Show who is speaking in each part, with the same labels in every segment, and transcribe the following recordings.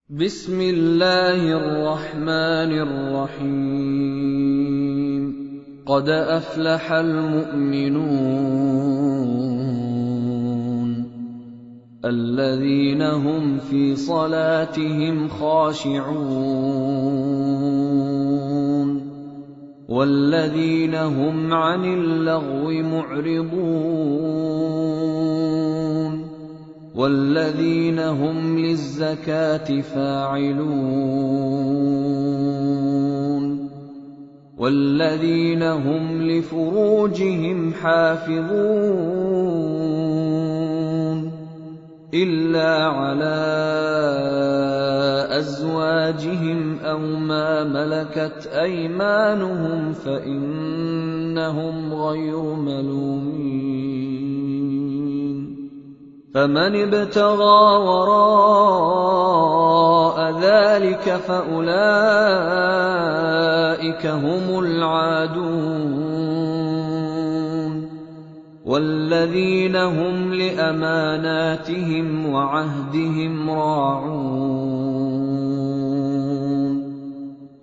Speaker 1: بسم الله الرحمن الرحيم قد أفلح المؤمنون الذين هم في صلاتهم خاشعون والذين هم عن اللغو معرضون والذين هم للزكاة فاعلون والذين هم لفروجهم حافظون إلا على أزواجهم أو ما ملكت أيمانهم فإنهم غير ملومين فمن ابتغى وراء ذلك فأولئك هم العادون والذين هم لأماناتهم وعهدهم راعون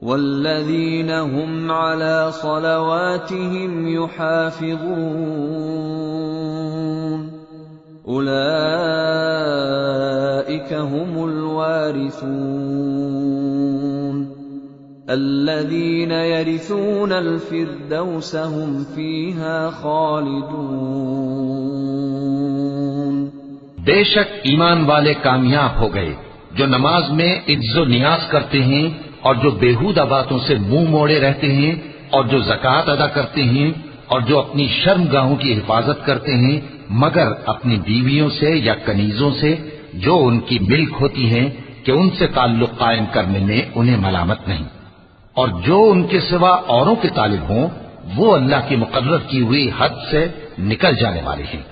Speaker 1: والذين هم على صلواتهم يحافظون أولئك هم الوارثون الذين يرثون الفردوس هم فيها خالدون
Speaker 2: बेशक ईमान वाले कामयाब हो गए जो नमाज में इज्जो नियाज करते हैं और जो बेहुदा बातों से मुंह मोड़े रहते हैं और जो ज़कात अदा करते हैं और जो अपनी शर्मगाहों की हिफाजत करते हैं मगर अपनी बीवियों से या कनीजों से जो उनकी मिल्क होती हैं कि उनसे ताल्लुक कायम करने में उन्हें मलामत नहीं और जो उनके सिवा औरों के तालिब हों वो अल्लाह की मुकर्रर की हुई हद से निकल जाने वाले हैं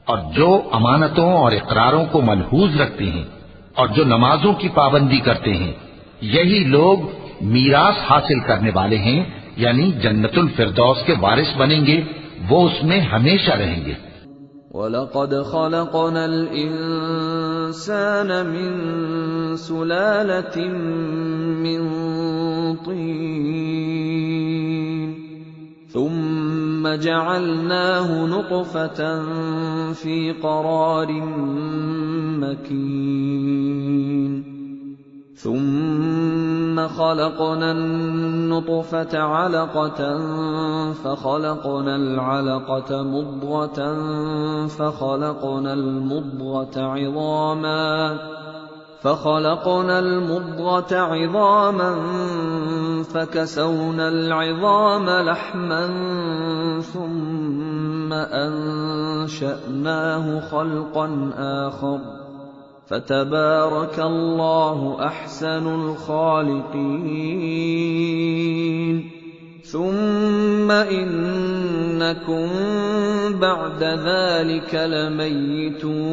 Speaker 2: और जो अमानतों और इकरारों को मलहूज रखते हैं और जो नमाजों की पाबंदी करते हैं यही लोग मीरास हासिल करने वाले हैं यानी जन्नतुल फिरदौस के वारिस बनेंगे वो उसमें हमेशा रहेंगे।
Speaker 1: वलक़द ख़लक़नल इंसान मिन सुलालतिन मिन तीन ثم جعلناه نطفة في قرار مكين ثم خلقنا النطفة علقة فخلقنا العلقة مضغة فخلقنا المضغة عظاما فكسونا العظام لحما ثم أنشأناه خلقا آخر فتبارك الله أحسن الخالقين ثم إنكم بعد ذلك لميتون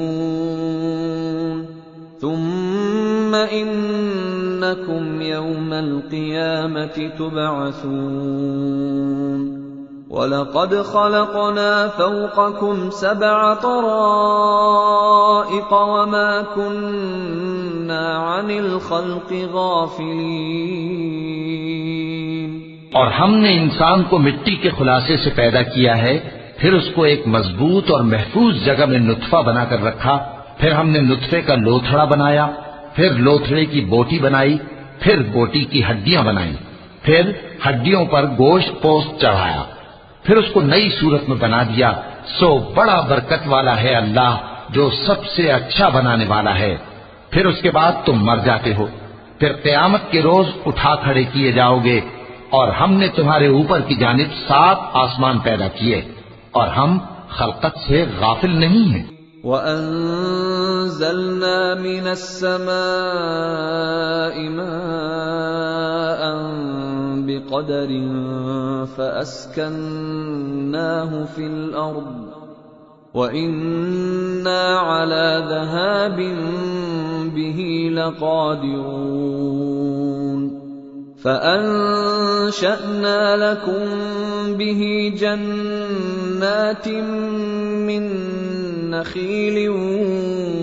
Speaker 1: ثم إنكم يوم القيامة تبعثون ولقد خلقنا فوقكم 7 طرائق وما كنا عن الخلق غافلين
Speaker 2: और हमने इंसान को मिट्टी के खुलासे से पैदा किया है फिर उसको एक मजबूत और महफूज जगह में नुत्फा बनाकर रखा फिर हमने नुत्फे का लोथड़ा बनाया फिर लोथड़े की बोटी बनाई फिर बोटी की हड्डियां बनाई फिर हड्डियों पर गोश्त पोस्त चढ़ाया फिर उसको नई सूरत में बना दिया सो बड़ा बरकत वाला है अल्लाह जो सबसे अच्छा बनाने वाला है। फिर उसके बाद तुम मर जाते हो फिर क़यामत के रोज उठा खड़े किए जाओगे और हमने तुम्हारे ऊपर की जानिब 7 आसमान पैदा किए और हम खल्कत से गाफिल नहीं हैं।
Speaker 1: وَأَنزَلْنَا مِنَ السَّمَاءِ مَاءً بِقَدَرٍ فَأَسْكَنَّاهُ فِي الْأَرْضِ وَإِنَّا عَلَى ذَهَابٍ بِهِ لَقَادِرُونَ فَأَنشَأْنَا لَكُم بِهِ جَنَّاتٍ مِّن نخيل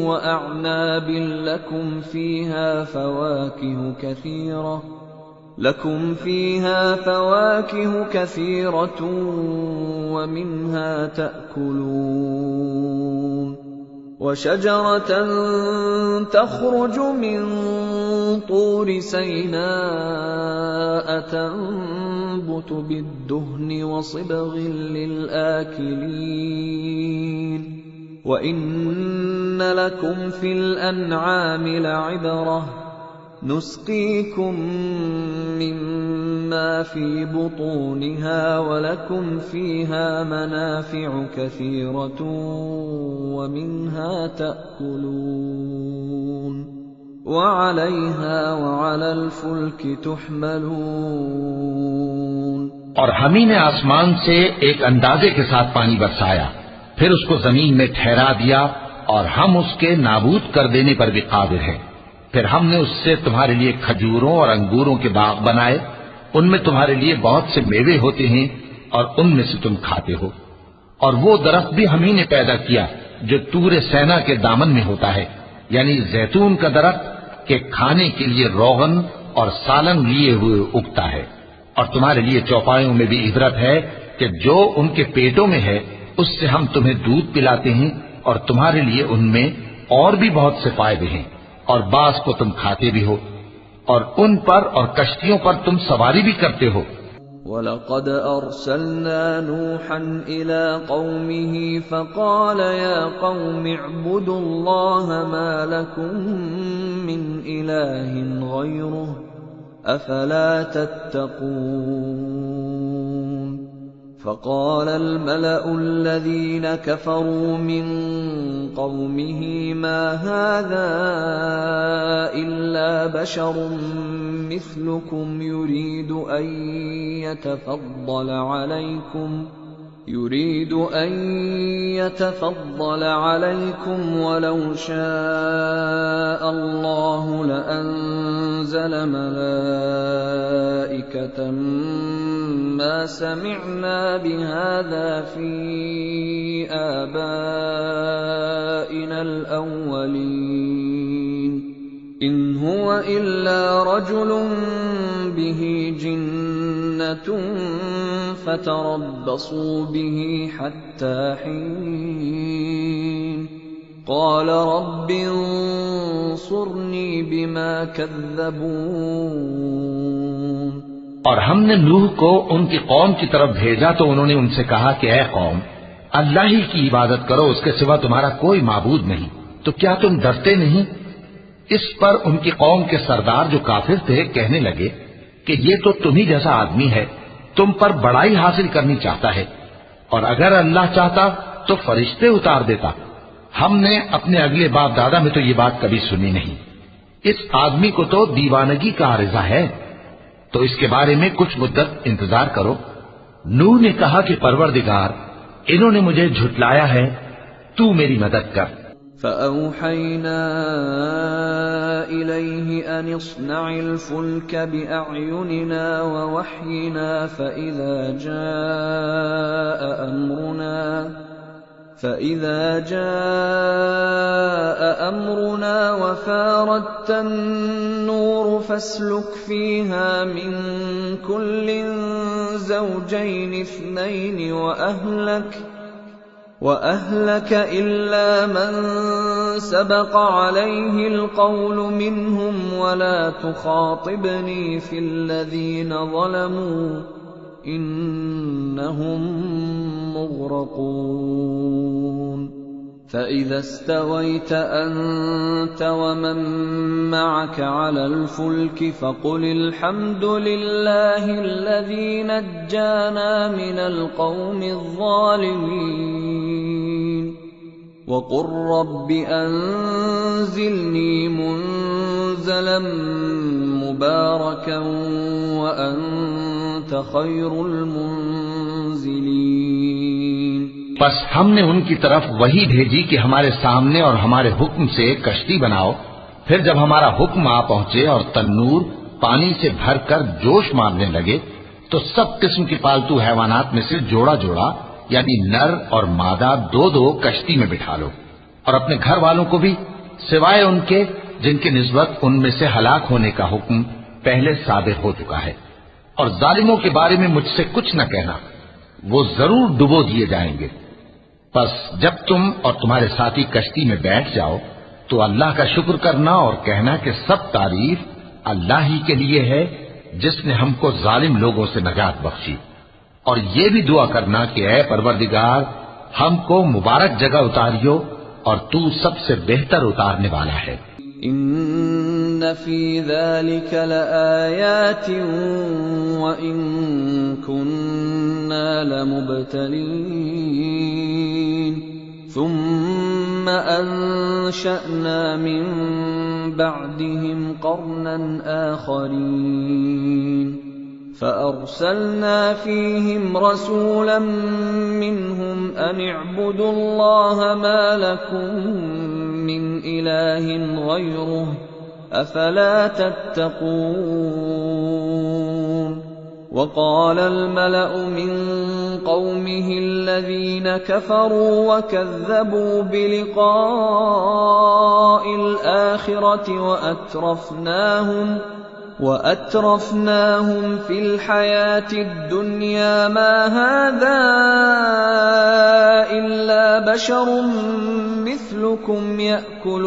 Speaker 1: وأعناب لكم فيها فواكه كثيرة ومنها تأكلون وشجرة تخرج من طور سيناء تنبت بالدهن وصبغ للآكلين وإن لكم في الأنعام لعبرة نسقيكم مما في بطونها ولكم فيها منافع كثيرة ومنها تأكلون وعليها وعلى الفلك تحملون।
Speaker 2: और हम ही ने आसमान से एक अंदाजे के साथ पानी बरसाया, फिर उसको जमीन में ठहरा दिया और हम उसके नाबूद कर देने पर भी कादिर हैं। फिर हमने उससे तुम्हारे लिए खजूरों और अंगूरों के बाग बनाए, उनमें तुम्हारे लिए बहुत से मेवे होते हैं और उनमें से तुम खाते हो। और वो दरख्त भी हम ही ने पैदा किया जो तूरे सेना के दामन में होता है, यानी जैतून का दरख्त के खाने के लिए रोगन और सालन लिए हुए उगता है। और तुम्हारे लिए चौपायों में भी इबरत है कि जो उनके पेटों में है उससे हम तुम्हें दूध पिलाते हैं और तुम्हारे लिए उनमें और भी बहुत से फायदे हैं, और बास को तुम खाते भी हो और उन पर और कश्तियों पर तुम सवारी भी करते हो।
Speaker 1: वलक़द अर्सलना नूहन इला क़ौमिही फ़क़ाल या क़ौमि अअ्बुदुल्लाह मा लकुम मिन इलाहिन ग़ैरुहु अफ़ला तत्तक़ून। فقال الملأ الذين كفروا من قومه ما هذا إلا بشر مثلكم يريد أن يتفضل عليكم ولو شاء الله لأنزل ملائكة ما سمعنا بهذا في آبائنا الأولين إن هو إلا رجل به جنة فتربصوا به حتى حين قال رب انصرني بما كذبون।
Speaker 2: और हमने नूह को उनकी कौम की तरफ भेजा तो उन्होंने उनसे कहा कि ऐ कौम, अल्लाह ही की इबादत करो, उसके सिवा तुम्हारा कोई माबूद नहीं, तो क्या तुम डरते नहीं। इस पर उनकी कौम के सरदार जो काफिर थे कहने लगे कि ये तो तुम ही जैसा आदमी है, तुम पर बड़ाई हासिल करनी चाहता है, और अगर अल्लाह चाहता तो फरिश्ते उतार देता। हमने अपने अगले बाप दादा में तो ये बात कभी सुनी नहीं। इस आदमी को तो दीवानगी का आरिज़ा है, तो इसके बारे में कुछ मुद्दत इंतजार करो। नूह ने कहा कि परवरदिगार, इन्होंने मुझे झुटलाया है, तू मेरी मदद कर।
Speaker 1: فأوحينا إليه أن اصنع الفلك بأعيننا ووحينا فإذا جاء أمرنا وفاردت النور فاسلك فيها من كل زوجين اثنين وأهلك إلا من سبق عليه القول منهم ولا تخاطبني في الذين ظلموا إنهم مغرقون فإذا استويت أنت ومن معك على الفلك فقل الحمد لله الذي نجانا من القوم الظالمين وقل رب أنزلني منزلا مباركا وأنت خير المنزلين।
Speaker 2: बस हमने उनकी तरफ वही भेजी कि हमारे सामने और हमारे हुक्म से कश्ती बनाओ। फिर जब हमारा हुक्म आ पहुंचे और तन्नूर पानी से भरकर जोश मारने लगे तो सब किस्म की पालतू हैवानात में से जोड़ा जोड़ा यानी नर और मादा दो दो कश्ती में बिठा लो, और अपने घर वालों को भी, सिवाय उनके जिनकी निस्बत उनमें से हलाक होने का हुक्म पहले साबिर हो चुका है। और जालिमों के बारे में मुझसे कुछ न कहना, वो जरूर डुबो दिए जाएंगे। बस जब तुम और तुम्हारे साथी कश्ती में बैठ जाओ तो अल्लाह का शुक्र करना और कहना कि सब तारीफ अल्लाह ही के लिए है जिसने हमको जालिम लोगों से नजात बख्शी। और ये भी दुआ करना कि ऐ परवरदिगार, हमको मुबारक जगह उतारियो और तू सबसे बेहतर उतारने वाला है।
Speaker 1: इन्न फी ज़ालिका लआयातिन व इन कुन्ना लमुब्तलीन सुम्मा अंशअना मिन बअदिहिम क़र्नन आख़रीन फअरसलना फ़ीहिम रसूलन मिनहुम अन इअ्बुदुल्लाह मा लकुम मिन इलाहिन गयरुह अफला तत्तक़ून। वक़ाल अल-मलअ मिन क़ौमिहि अल्लज़ीन कफ़रू वकज़्ज़बू बिलिक़ाइल आख़िरति وأترفناهم في الحياة الدنيا ما هذا إلا بشر مثلكم يأكل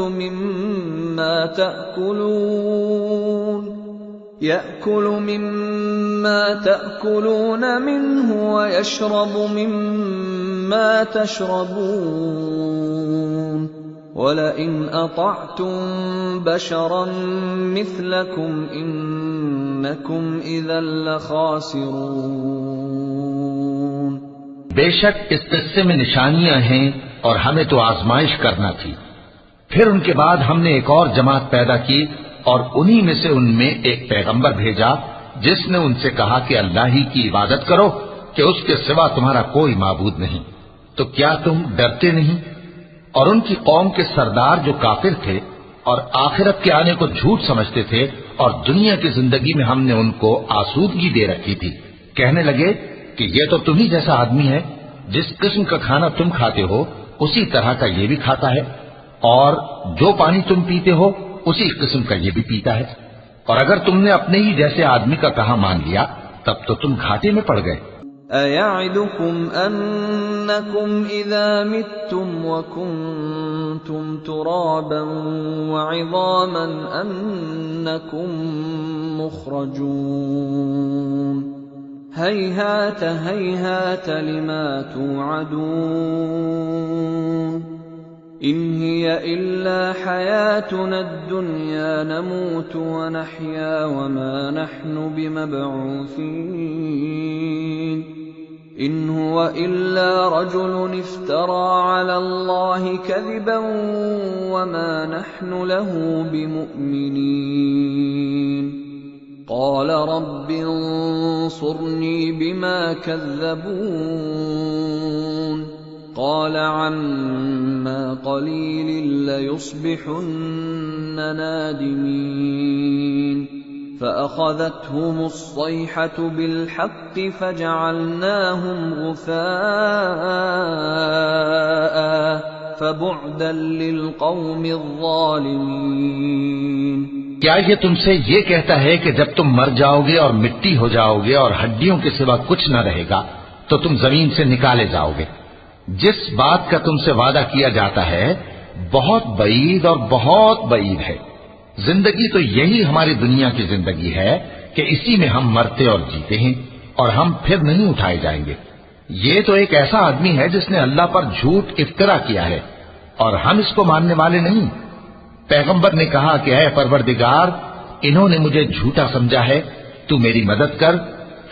Speaker 1: مما تأكلون منه ويشرب مما تشربون ولئن أطعتم بشرا مثلكم إنكم إذا لخاسرون।
Speaker 2: बेशक इस किस्से में निशानियां हैं और हमें तो आजमाइश करना थी। फिर उनके बाद हमने एक और जमात पैदा की और उन्हीं में से उनमें एक पैगंबर भेजा जिसने उनसे कहा कि अल्लाह ही की इबादत करो कि उसके सिवा तुम्हारा कोई माबूद नहीं। तो क्या तुम डरते नहीं? और उनकी कौम के सरदार जो काफिर थे और आखिरत के आने को झूठ समझते थे और दुनिया की जिंदगी में हमने उनको आसूदगी दे रखी थी, कहने लगे कि ये तो तुम ही जैसा आदमी है, जिस किस्म का खाना तुम खाते हो उसी तरह का ये भी खाता है, और जो पानी तुम पीते हो उसी किस्म का ये भी पीता है। और अगर तुमने अपने ही जैसे आदमी का कहा मान लिया तब तो तुम घाटे में पड़ गए।
Speaker 1: अयअदुकुम अन्नकुम इज़ा मित्तुम व कुन्तुम तुराबन व इज़ामन अन्नकुम मुख़रजून हैहात हैहात लिमा तुअदून इन हिय इल्ला हयातुना दुनिया नमूतु व नहया व मा नहनु बिमबऊसीन इन हुवा इल्ला रजुलुन इफ्तरा अला अल्लाहि कज़िबन व मा नहनु लहु बिमुमिनीन क़ाल रब्बि अंसुरनी बिमा कज़्ज़बून क़ाल अम्मा क़लीलिन लयुस्बिहुन्न नादिमीन فأخذتهم الصيحة بالحق فجعلناهم غثاء فبعدا للقوم الظالمين।
Speaker 2: क्या ये तुमसे ये कहता है कि जब तुम मर जाओगे और मिट्टी हो जाओगे और हड्डियों के सिवा कुछ न रहेगा तो तुम जमीन से निकाले जाओगे? जिस बात का तुमसे वादा किया जाता है बहुत बईद और बहुत बईद है। जिंदगी तो यही हमारी दुनिया की जिंदगी है कि इसी में हम मरते और जीते हैं और हम फिर नहीं उठाए जाएंगे। ये तो एक ऐसा आदमी है जिसने अल्लाह पर झूठ इफ्तरा किया है और हम इसको मानने वाले नहीं। पैगंबर ने कहा कि ऐ परवरदिगार, इन्होंने मुझे झूठा समझा है, तू मेरी मदद कर।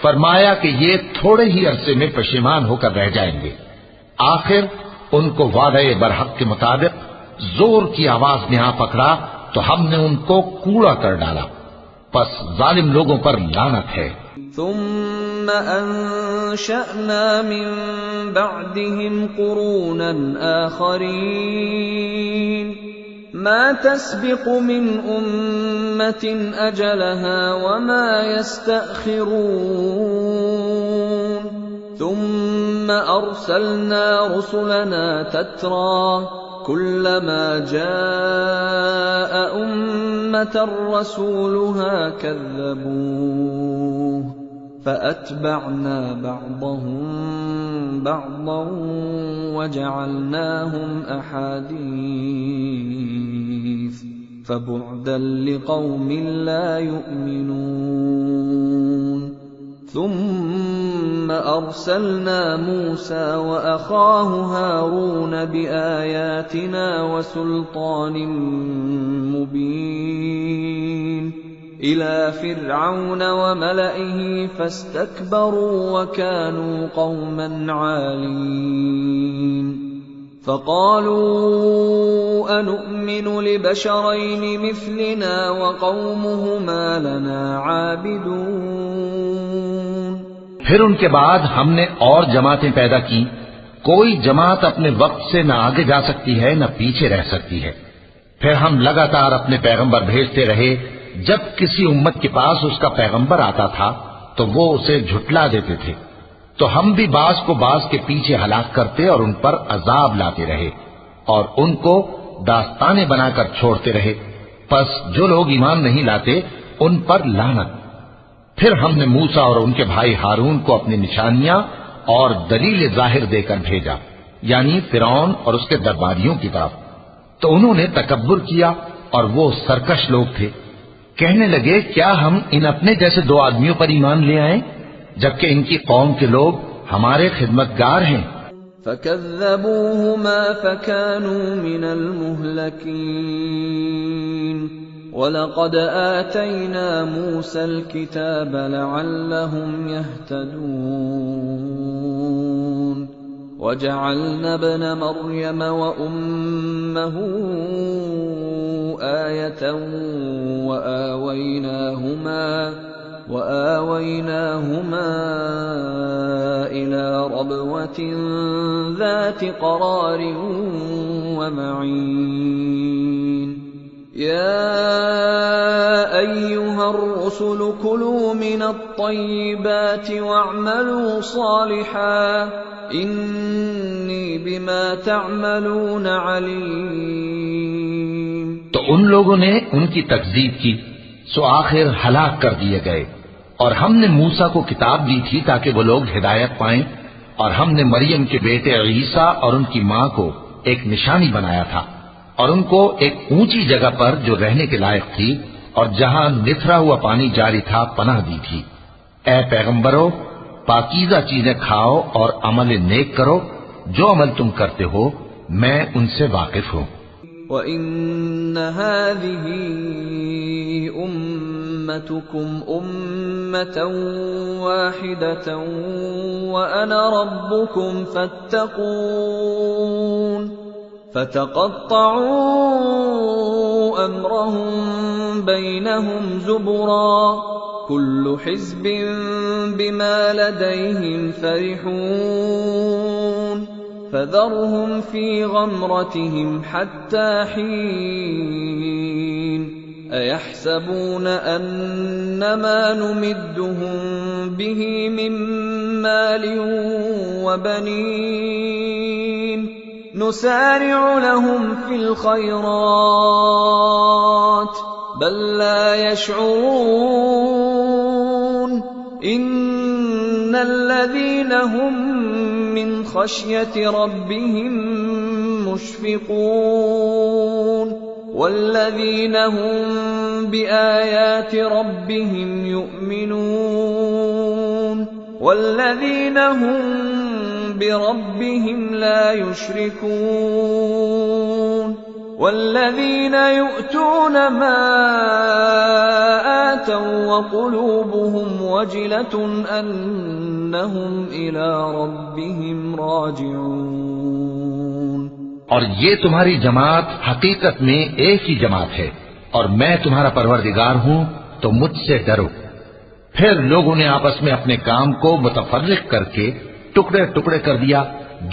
Speaker 2: फरमाया कि ये थोड़े ही अरसे में पशेमान होकर रह जाएंगे। आखिर उनको वादे बरहक के मुताबिक जोर की आवाज ने आ पकड़ा तो हमने उनको कूड़ा कर डाला। बस जालिम लोगों पर लानत है।
Speaker 1: सुम्मा अंशअना मिन बअदिहिम कुरूनन आखरीन मा तस्बिqu मिन उम्मतिन अजलहा व मा यस्तअखिरून ثم أرسلنا رسلنا تترى كلما جاء أمة رسولها كذبوه فأتبعنا بعضهم بعضا وجعلناهم أحاديث فبعدا لقوم لا يؤمنون ثم أرسلنا موسى وأخاه هارون بآياتنا وسلطان مبين إلى فرعون وملئه فاستكبروا وكانوا قوما عالين فقالوا أنؤمن لبشرين مثلنا وقومهما لنا عابدون।
Speaker 2: फिर उनके बाद हमने और जमातें पैदा की। कोई जमात अपने वक्त से न आगे जा सकती है न पीछे रह सकती है। फिर हम लगातार अपने पैगंबर भेजते रहे। जब किसी उम्मत के पास उसका पैगंबर आता था तो वो उसे झुटला देते थे, तो हम भी बाज को बाज के पीछे हलाक करते और उन पर अजाब लाते रहे और उनको दास्ताने बनाकर छोड़ते रहे। बस जो लोग ईमान नहीं लाते उन पर लानत। फिर हमने मूसा और उनके भाई हारून को अपनी निशानियां और दलील जाहिर देकर भेजा, यानी फिरौन और उसके दरबारियों की तरफ। तो उन्होंने तकब्बुर किया और वो सरकश लोग थे। कहने लगे, क्या हम इन अपने जैसे दो आदमियों पर ईमान ले आए, जबकि इनकी कौम के लोग हमारे खिदमतगार हैं।
Speaker 1: फकज़्ज़बूहुमा फकानू मिनल मुहलकीन वलक़द आतैना मूसल किताब लअल्लहुम यहतदून वजअलना इब्न मर्यम व उम्महु आयतन وآويناهما إلى ربوة ذات قرار ومعين يا أيها الرسل كلوا من الطيبات واعملوا صالحا إني بما تعملون عليم।
Speaker 2: तो उन लोगों ने उनकी तकज़ीब की, सो आखिर हलाक कर दिए गए। और हमने मूसा को किताब दी थी ताकि वो लोग हिदायत पाएं, और हमने मरियम के बेटे ईसा और उनकी मां को एक निशानी बनाया था और उनको एक ऊंची जगह पर जो रहने के लायक थी और जहां निथरा हुआ पानी जारी था पनाह दी थी। ए पैगंबरों, पाकीज़ा चीजें खाओ और अमल नेक करो। जो अमल तुम करते हो मैं उनसे वाकिफ हूं।
Speaker 1: وَإِنَّ هَٰذِهِ أُمَّتُكُمْ أُمَّةً وَاحِدَةً وَأَنَا رَبُّكُمْ فَاتَّقُونِ فَتَقَطَّعُوا أَمْرَهُم بَيْنَهُمْ زُبُرًا كُلُّ حِزْبٍ بِمَا لَدَيْهِمْ فَرِحُونَ فذرهم في غمرتهم حتى حين أيحسبون أنما نمدهم به من مال وبنين نسارع لهم في الخيرات بل لا يشعرون إن الذين هم من خشية ربهم مشفقون والذين هم بآيات ربهم يؤمنون والذين هم بربهم لا يشركون والذين يؤتون ما آتوا وقلوبهم وجلة أنهم إلى ربهم راجعون।
Speaker 2: और ये तुम्हारी जमात हकीकत में एक ही जमात है और मैं तुम्हारा परवरदिगार हूं, तो मुझसे डरो। फिर लोगों ने आपस में अपने काम को मुतफर्रिक करके टुकड़े टुकड़े कर दिया।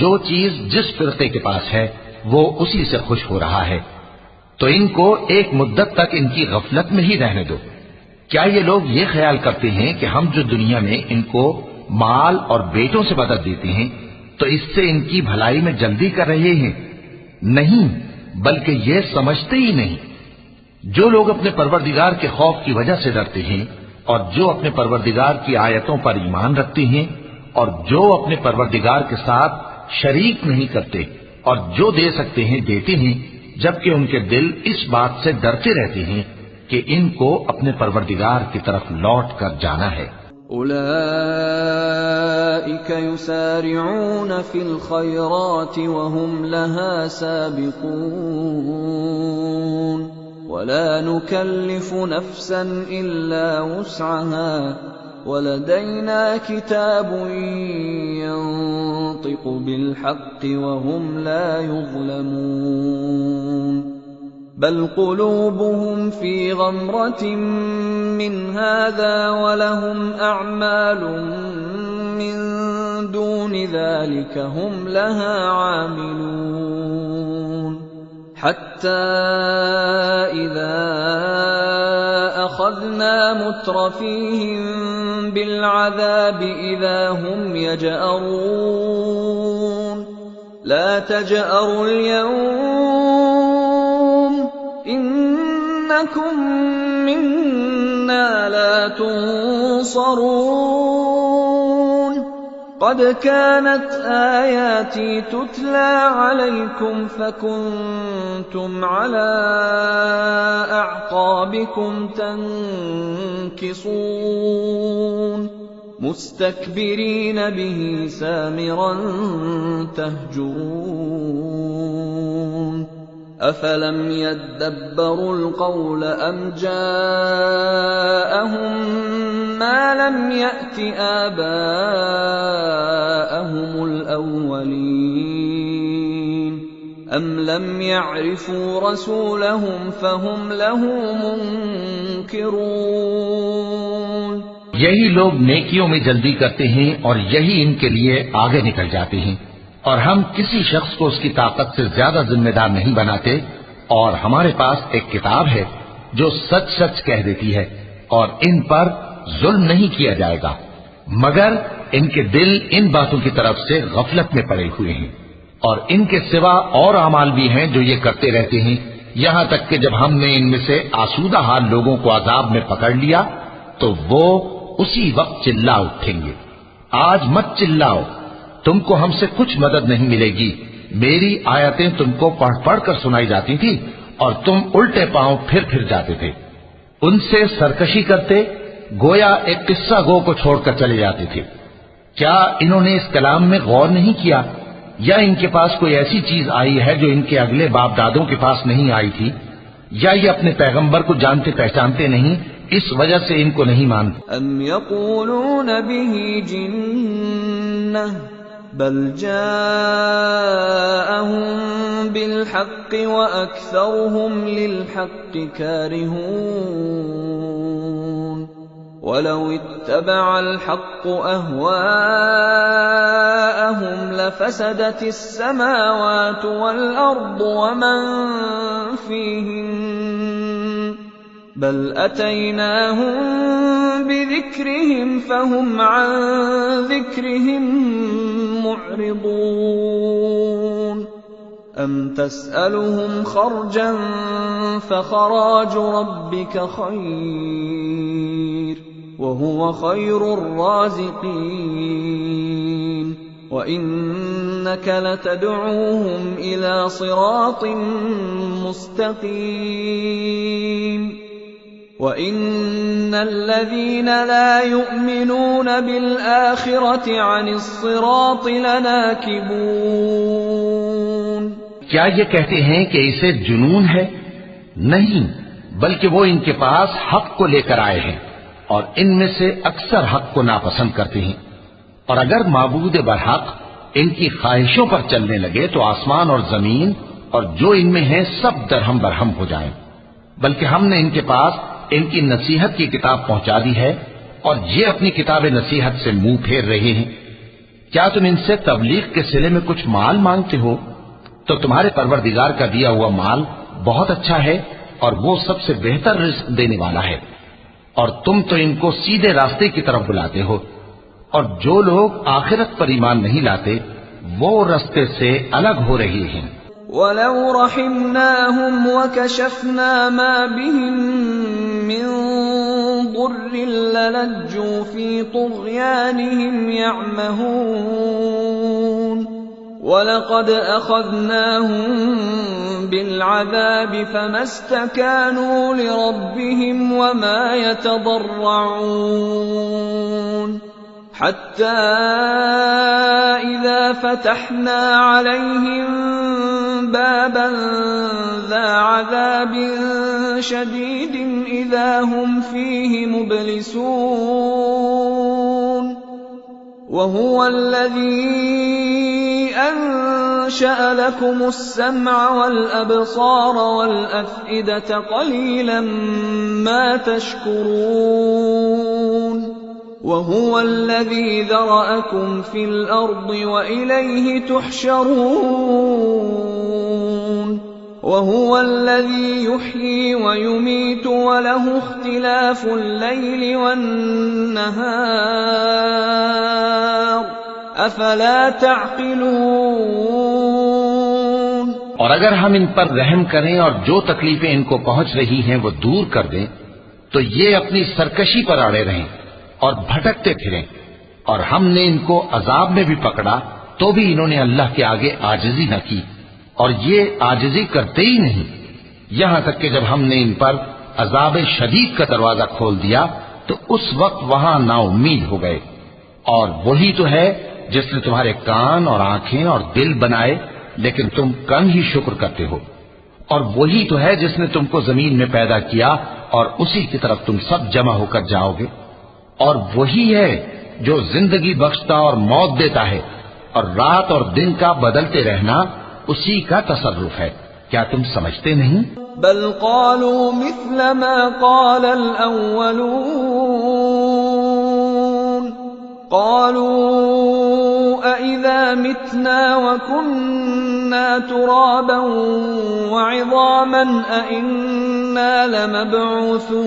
Speaker 2: जो चीज जिस फिरके के पास है वो उसी से खुश हो रहा है, तो इनको एक मुद्दत तक इनकी गफलत में ही रहने दो। क्या ये लोग ये ख्याल करते हैं कि हम जो दुनिया में इनको माल और बेटों से मदद देते हैं तो इससे इनकी भलाई में जल्दी कर रहे हैं? नहीं, बल्कि ये समझते ही नहीं। जो लोग अपने परवरदिगार के खौफ की वजह से डरते हैं और जो अपने परवरदिगार की आयतों पर ईमान रखते हैं और जो अपने परवरदिगार के साथ शरीक नहीं करते और जो दे सकते हैं देते हैं, जबकि उनके दिल इस बात से डरते रहते हैं कि इनको अपने परवरदिगार की तरफ लौट कर जाना है।
Speaker 1: उलाइक युसारिऊन फिल खैरात वहुम लहा साबिकून वला नुकल्लिफु नफ्सन इल्ला वुस्अहा वलदैना किताबुन यंतिकु बिलहक्कि वहुम ला युज़लमून बल कुलूबुहुम फी गमरतिन मिन हाज़ा वलहुम अअमालुन मिन दूनि ज़ालिका हुम लहा आमिलून हत्ता इज़ा अख़ज़ना मुत्रफीहिम बिलअज़ाब इज़ा हुम यजअरून ला तजअरुल यौम इन्नकुम मिन्ना ला तुंसरून قد كانت آياتي تتلى عليكم فكنتم على أعقابكم تنكصون مستكبرين به سامرا تهجرون أفلم يدبروا القول أم جاءهم ما لم يأت آباءهم الأولين أم لم يعرفوا رسولهم فهم له منكرون
Speaker 2: यही लोग नेकियों में जल्दी करते हैं और यही इनके लिए आगे निकल जाते हैं और हम किसी शख्स को उसकी ताकत से ज्यादा जिम्मेदार नहीं बनाते और हमारे पास एक किताब है जो सच सच कह देती है और इन पर जुल्म नहीं किया जाएगा, मगर इनके दिल इन बातों की तरफ से गफलत में पड़े हुए हैं और इनके सिवा और अमाल भी हैं जो ये करते रहते हैं, यहाँ तक कि जब हमने इनमें से आसूदा हाल लोगों को अजाब में पकड़ लिया तो वो उसी वक्त चिल्ला उठेंगे, आज मत चिल्लाओ, तुमको हमसे कुछ मदद नहीं मिलेगी, मेरी आयतें तुमको पढ़ पढ़ कर सुनाई जाती थी और तुम उल्टे पांव फिर जाते थे। उनसे सरकशी करते गोया एक किस्सा गो को छोड़कर चले जाते थे। क्या इन्होंने इस कलाम में गौर नहीं किया या इनके पास कोई ऐसी चीज आई है जो इनके अगले बाप दादों के पास नहीं आई थी, या ये अपने पैगंबर को जानते पहचानते नहीं इस वजह से इनको नहीं मानते।
Speaker 1: अम यक़ूलून बिही जिन्नह बल जाअहुम बिलहक्कि व अक्सरुहुम लिलहक्कि कारिहून वलौ इत्तबअल हक्कु अहवाअहुम लफसदतिस समावातु वल अर्दु वमन फीहिन बल अतैनाहुम बिज़िक्रिहिम फहुम अन ज़िक्रिहिम मुअरिदून अम तस्अलुहुम खर्जन फखराजु रब्बिक खैर वहुव खैरुर राज़िक़ीन वइन्नक लतदउहुम इला सिरातिन मुस्तक़ीम وَإِنَّ الَّذِينَ لَا يُؤْمِنُونَ بِالْآخِرَةِ عَنِ الصِّرَاطِ لَنَاكِبُونَ
Speaker 2: क्या ये कहते हैं कि इसे जुनून है? नहीं, बल्कि वो इनके पास हक को लेकर आए हैं और इनमें से अक्सर हक को नापसंद करते हैं। और अगर माबूद बरहक इनकी ख्वाहिशों पर चलने लगे तो आसमान और जमीन और जो इनमें है सब दरहम बरहम हो जाएं। बल्कि हमने इनके पास इनकी नसीहत की किताब पहुंचा दी है और ये अपनी किताब नसीहत से मुंह फेर रहे हैं। क्या तुम इनसे तबलीग के सिले में कुछ माल मांगते हो? तो तुम्हारे परवरदिगार का दिया हुआ माल बहुत अच्छा है और वो सबसे बेहतर रिज़्क़ देने वाला है और तुम तो इनको सीधे रास्ते की तरफ बुलाते हो और जो लोग आखिरत पर ईमान नहीं लाते वो रस्ते से अलग हो रहे हैं।
Speaker 1: वलौ रहिमनाहुम वकशफना मा बिहिम मिन दुर्रिन ललज्जू फी तुग़यानिहिम यअमहून वलक़द अख़ज़नाहुम बिलअज़ाब फमस्तकानू लिरब्बिहिम वमा यतضرعून हत्ता इज़ा फ़तहना अलैहिम बाबन ज़ा अज़ाबिन शदीदिन इज़ा हुम फ़ीहि मुब्लिसून वहुवल्लज़ी أنشأ لكم السمع والأبصار والأفئدة قليلا ما تشكرون وهو الذي ذرأكم في الأرض وإليه تحشرون وهو الذي يحيي ويميت وله اختلاف الليل والنهار अफला ताक़िलून।
Speaker 2: और अगर हम इन पर रहम करें और जो तकलीफें इनको पहुंच रही हैं वो दूर कर दें तो ये अपनी सरकशी पर अड़े रहें और भटकते फिरें। और हमने इनको अजाब में भी पकड़ा तो भी इन्होंने अल्लाह के आगे आजिज़ी न की और ये आजिज़ी करते ही नहीं, यहां तक कि जब हमने इन पर अजाब शदीद का दरवाजा खोल दिया तो उस वक्त वहां नाउम्मीद हो गए। और वही तो है जिसने तुम्हारे कान और आंखें और दिल बनाए, लेकिन तुम कम ही शुक्र करते हो। और वही तो है जिसने तुमको जमीन में पैदा किया और उसी की तरफ तुम सब जमा होकर जाओगे। और वही है जो जिंदगी बख्शता और मौत देता है और रात और दिन का बदलते रहना उसी का तसर्रुफ है। क्या तुम समझते नहीं?
Speaker 1: बल क़ालू मिस्ल मा क़ालल अव्वलून क़ालू अइज़ा मितना वकुन्ना तुराबन वइज़ामन अइन्ना लमबऊसून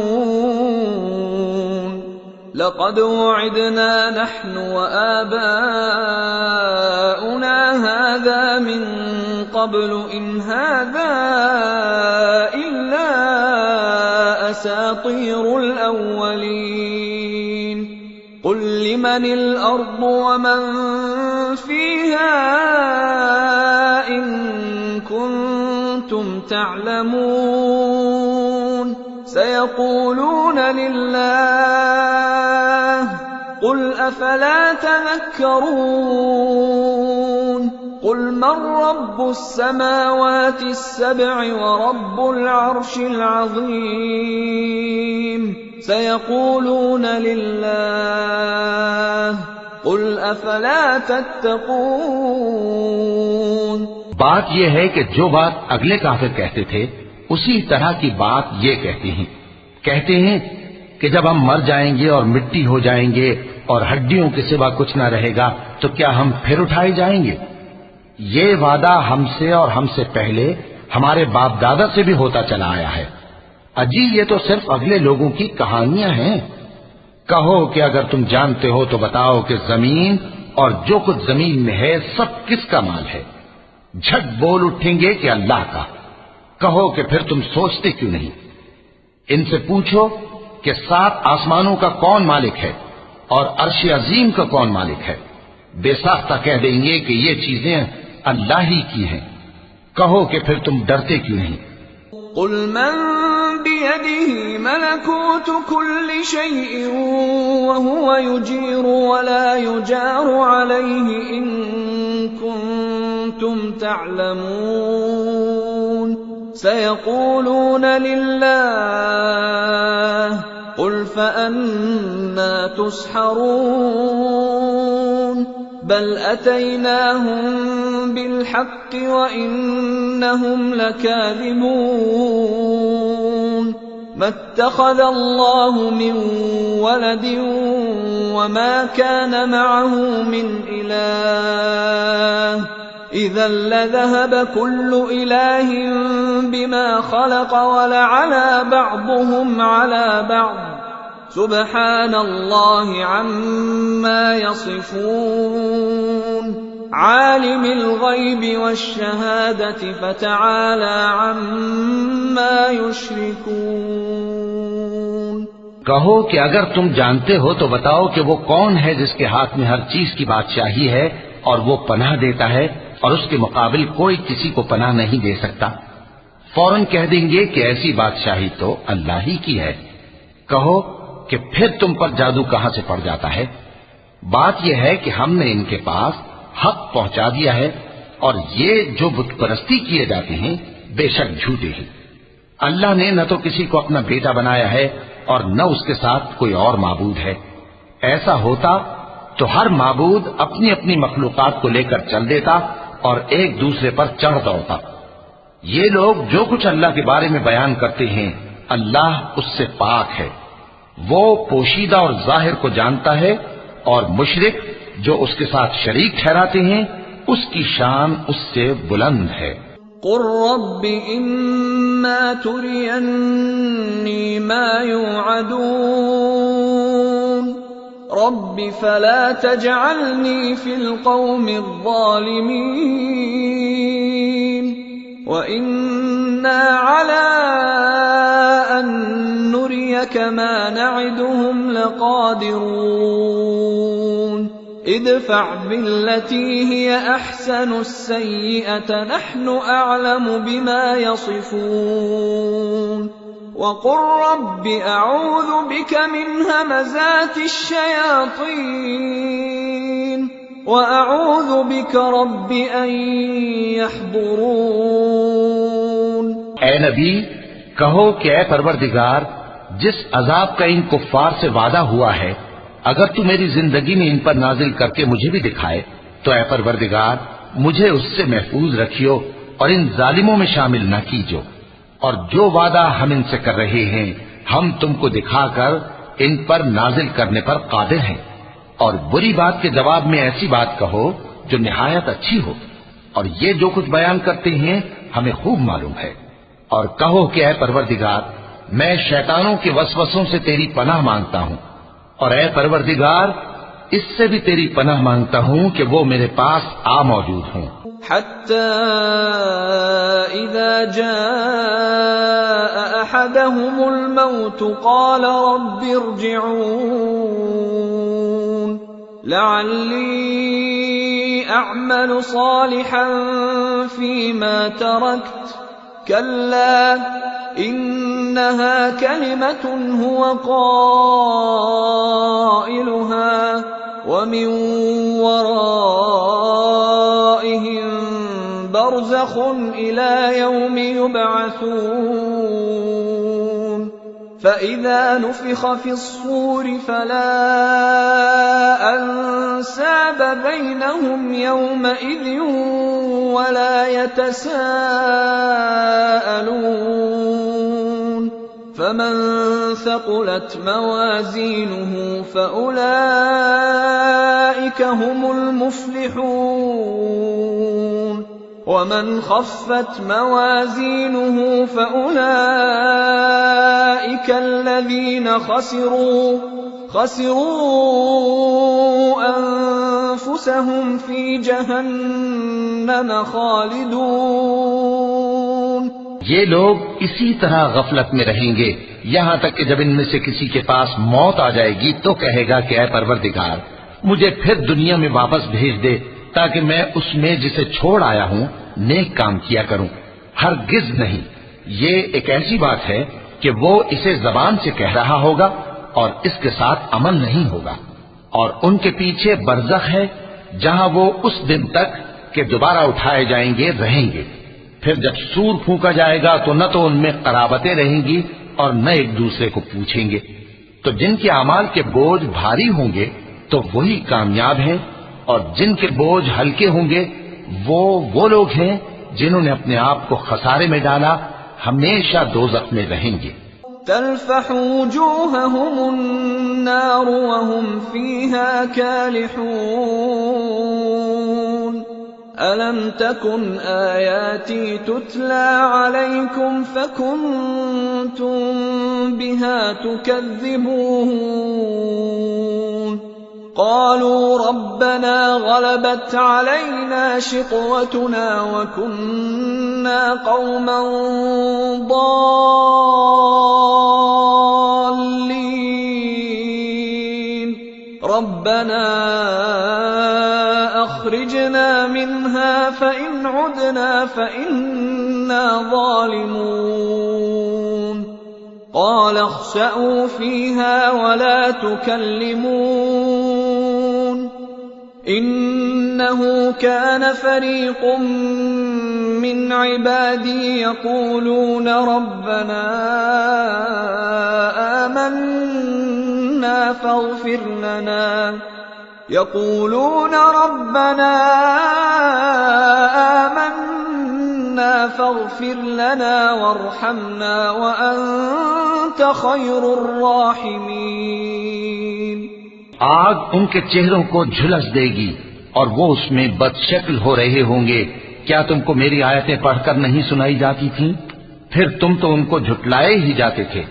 Speaker 1: लक़द वअदना नहनु वआबाउना हाज़ा मिन क़ब्लु इन हाज़ा इल्ला असातीरुल अव्वलीन क़ुल लिमनिल अर्दु वमन फ़ीहा इन कुन्तुम तअलमून सयक़ूलून लिल्लाह क़ुल अफ़ला तज़क्करून क़ुल मन रब्बुस समावातिस सब'i व रब्बुल अर्शिल अज़ीम सयक़ूलून लिल्लाह क़ुल अफ़ला तत्तक़ून।
Speaker 2: बात यह है कि जो बात अगले काफिर कहते थे उसी तरह की बात ये कहते हैं कि जब हम मर जाएंगे और मिट्टी हो जाएंगे और हड्डियों के सिवा कुछ न रहेगा तो क्या हम फिर उठाए जाएंगे? ये वादा हमसे और हमसे पहले हमारे बाप दादा से भी होता चला आया है। अजी ये तो सिर्फ अगले लोगों की कहानियां हैं। कहो कि अगर तुम जानते हो तो बताओ कि जमीन और जो कुछ जमीन में है सब किसका माल है? झट बोल उठेंगे कि अल्लाह का। कहो कि फिर तुम सोचते क्यों नहीं? इनसे पूछो कि 7 आसमानों का कौन मालिक है और अर्श अजीम का कौन मालिक है। बेसाख्ता कह देंगे कि ये चीजें अल्लाह ही की हैं। कहो कि फिर तुम डरते क्यों नहीं?
Speaker 1: क़ुल मन बियदिही मलकूतु कुल्लि शैइन व हुवा युजीरु व ला युजारु अलैहि इन कुन्तुम तअलमून सयक़ूलून लिल्लाह क़ुल फ़अन्ना तुस्हरून बल अतैनाहुम बिलहक़्क़ि व इन्नहुम लकाज़िबून मत्तख़ज़ अल्लाहु मिन वलदिन वमा कान मअहु मिन इलाह इज़न लज़हब कुल्लु इलाहिन बिमा ख़लक़ वलअला बअ्दुहुम अला बअ्द सुब्हानल्लाहि अम्मा यसिफून आलिमिल गैबि वश्शहादति फतआला अम्मा युश्रिकून।
Speaker 2: कहो कि अगर तुम जानते हो तो बताओ कि वो कौन है जिसके हाथ में हर चीज की बादशाही है और वो पनाह देता है और उसके मुकाबिल कोई किसी को पनाह नहीं दे सकता। फौरन कह देंगे कि ऐसी बादशाही तो अल्लाह ही की है। कहो कि फिर तुम पर जादू कहां से पड़ जाता है। बात यह है कि हमने इनके पास हक पहुंचा दिया है और ये जो बुत परस्ती किए जाते हैं बेशक झूठे हैं। अल्लाह ने न तो किसी को अपना बेटा बनाया है और न उसके साथ कोई और माबूद है। ऐसा होता तो हर माबूद अपनी अपनी मखलूकात को लेकर चल देता और एक दूसरे पर चढ़ दौड़ता। ये लोग जो कुछ अल्लाह के बारे में बयान करते हैं अल्लाह उससे पाक है। वो पोशीदा और जाहिर को जानता है और मुशरिक जो उसके साथ शरीक ठहराते हैं उसकी शान उससे बुलंद है।
Speaker 1: कुर रब्बि इम्मा तुरियन्नी मा युअदून रब्बि फला तजअलनी फिल कौमिज़ ज़ालिमीन व इन्ना अला अन नुरियक मा नअदुहुम लक़ादिरून इदफ़अ बिल्लती हिय अहसनु अस्सय्यिअत नहनु अअलमु बिमा यसिफून वक़ुल रब्बि अऊज़ु बिक मिन हमज़ातिश शयातीन व अऊज़ु बिक रब्बि अन यहज़ुरून।
Speaker 2: ऐ नबी कहो कि ऐ परवरदिगार जिस अजाब का इन कुफ्फार से वादा हुआ है अगर तू मेरी जिंदगी में इन पर नाजिल करके मुझे भी दिखाए तो ऐ परवरदिगार मुझे उससे महफूज रखियो और इन जालिमों में शामिल न कीजो। और जो वादा हम इनसे कर रहे हैं हम तुमको दिखाकर इन पर नाजिल करने पर कादिर हैं। और बुरी बात के जवाब में ऐसी बात कहो जो निहायत अच्छी हो। और ये जो कुछ बयान करते हैं हमें खूब मालूम है। और कहो कि ऐ परवरदिगार मैं शैतानों के वसवसों से तेरी पनाह मांगता हूँ और ऐ परवरदिगार इससे भी तेरी पनाह मांगता हूँ कि वो मेरे पास आ मौजूद हों।
Speaker 1: हत्ता इज़ा जाअ अहदहुमुल मौत क़ाल रब्बि इरजिऊन लअल्ली अअमलु सालिहन फीमा तरक्त कल्ला इन्नहा कलिमतुन हुवा क़ाइलुहा व मिन वराइहिम बरज़ख़ुन इला यौमि युबअसून फ़इज़ा नुफ़िख़ फ़िस्सूरि फ़ला अंसाब बैनहुम यौमइज़िन वला यतसाअलून फमन ثقلت موازينه فأولئك هم المفلحون ومن خفت موازينه فأولئك الذين خسروا أنفسهم في جهنم خالدون।
Speaker 2: ये लोग इसी तरह गफलत में रहेंगे यहाँ तक कि जब इनमें से किसी के पास मौत आ जाएगी तो कहेगा कि ऐ परवरदिगार मुझे फिर दुनिया में वापस भेज दे ताकि मैं उसमें जिसे छोड़ आया हूँ नेक काम किया करूँ। हरगिज नहीं, ये एक ऐसी बात है कि वो इसे जबान से कह रहा होगा और इसके साथ अमल नहीं होगा। और उनके पीछे बरज़ख है जहाँ वो उस दिन तक के दोबारा उठाए जाएंगे रहेंगे। फिर जब सूर फूंका जाएगा तो न तो उनमें कराबतें रहेंगी और न एक दूसरे को पूछेंगे। तो जिनके अमाल के बोझ भारी होंगे तो वही कामयाब हैं और जिनके बोझ हल्के होंगे वो लोग हैं जिन्होंने अपने आप को खसारे में डाला, हमेशा दोज़ख में रहेंगे।
Speaker 1: तल्फ़हु वुजूहहुमुन नार वहुम फ़ीहा कालिहून अलम तकुन आयाती तुतला अलैकुम फकुंतुम كنتم بها تكذبون قالوا ربنا غلبت علينا شقوتنا وكنا قوما ضالين ربنا أخرجنا منها فإن عدنا فإنا ظالمون قال اخسأوا فيها ولا تكلمون إنه كان فريق من عبادي يقولون ربنا آمنا فاغفر لنا وارحمنا وأنت خير الراحمين
Speaker 2: आग उनके चेहरों को झुलस देगी और वो उसमें बदशक्ल हो रहे होंगे। क्या तुमको मेरी आयतें पढ़कर नहीं सुनाई जाती थीं? फिर तुम तो उनको झुटलाए ही जाते थे।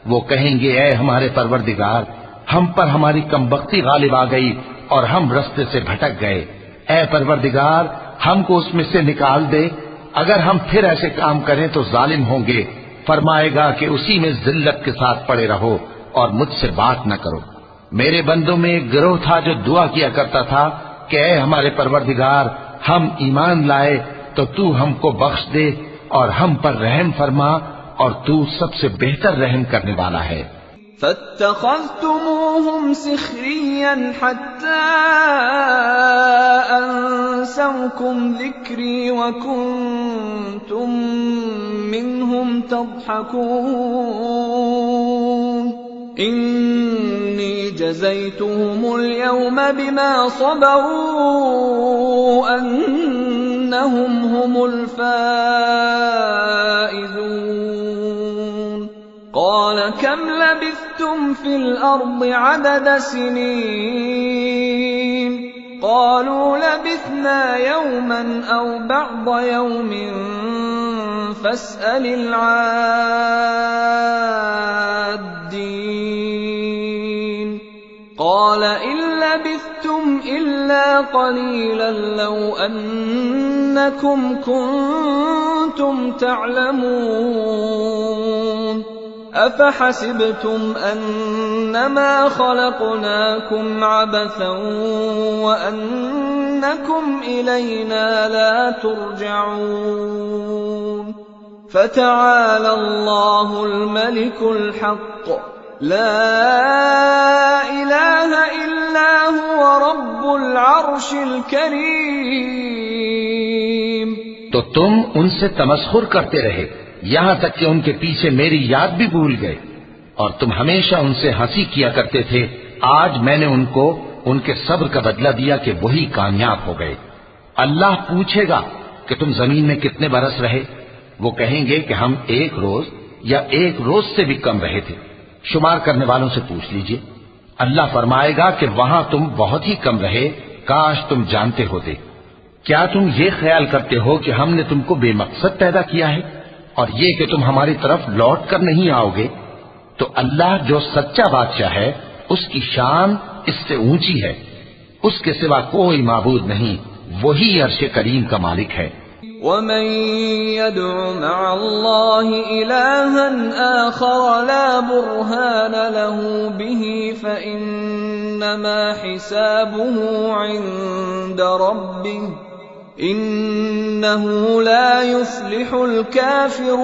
Speaker 2: वो कहेंगे, ऐ हमारे परवरदिगार, हम पर हमारी कमबख्ती गालिब आ गई और हम रास्ते से भटक गए। ऐ परवरदिगार, हमको उसमें से निकाल दे। अगर हम फिर ऐसे काम करें तो जालिम होंगे। फरमाएगा कि उसी में जिल्लत के साथ पड़े रहो और मुझसे बात न करो। मेरे बंदों में एक गिरोह था जो दुआ किया करता था कि ऐ हमारे परवरदिगार, हम ईमान लाए तो तू हमको बख्श दे और हम पर रहम फरमा और तू सबसे बेहतर रहम करने वाला है।
Speaker 1: فاتخذتموهم سخريا حتى أنسوكم ذكري وكنتم منهم تضحكون إني جزيتهم اليوم بما صبروا أنهم هم الفائزون قال كم لبثتم في الأرض عدد سنين قالوا لبثنا يوما أو بعض يوم فاسأل العادين قال إن لبثتم إلا قليلا لو أنكم كنتم تعلمون أفحسبتم أنما خلقناكم عبثا وأنكم إلينا لا ترجعون فتعالى الله الملك الحق لا إله إلا هو رب العرش الكريم
Speaker 2: तो तुम उनसे तमस्खुर करते रहे यहाँ तक कि उनके पीछे मेरी याद भी भूल गए और तुम हमेशा उनसे हंसी किया करते थे। आज मैंने उनको उनके सब्र का बदला दिया कि वही कामयाब हो गए। अल्लाह पूछेगा कि तुम जमीन में कितने बरस रहे? वो कहेंगे कि हम एक रोज या एक रोज से भी कम रहे थे। शुमार करने वालों से पूछ लीजिए। अल्लाह फरमाएगा कि वहां तुम बहुत ही कम रहे, काश तुम जानते होते। क्या तुम ये ख्याल करते हो कि हमने तुमको बेमकसद पैदा किया है और ये कि तुम हमारी तरफ लौट कर नहीं आओगे? तो अल्लाह जो सच्चा बादशाह है, उसकी शान इससे ऊंची है। उसके सिवा कोई माबूद नहीं, वही अर्श करीम का मालिक है।
Speaker 1: ومن يدع مع الله إلها آخر لا برهان له به فإنما حسابه عند ربه إنه لا يفلح الكافرون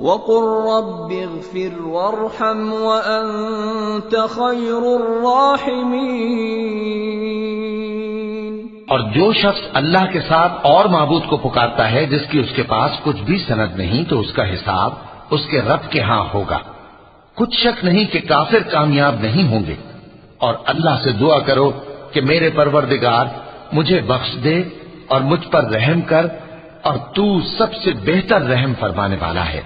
Speaker 1: وقل رب اغفر وارحم وأنت خير الراحمين।
Speaker 2: और जो शख्स अल्लाह के साथ और माबूद को पुकारता है जिसकी उसके पास कुछ भी सनद नहीं, तो उसका हिसाब उसके रब के हां होगा। कुछ शक नहीं कि काफिर कामयाब नहीं होंगे। और अल्लाह से दुआ करो कि मेरे परवरदिगार मुझे बख्श दे और मुझ पर रहम कर और तू सबसे बेहतर रहम फरमाने वाला है।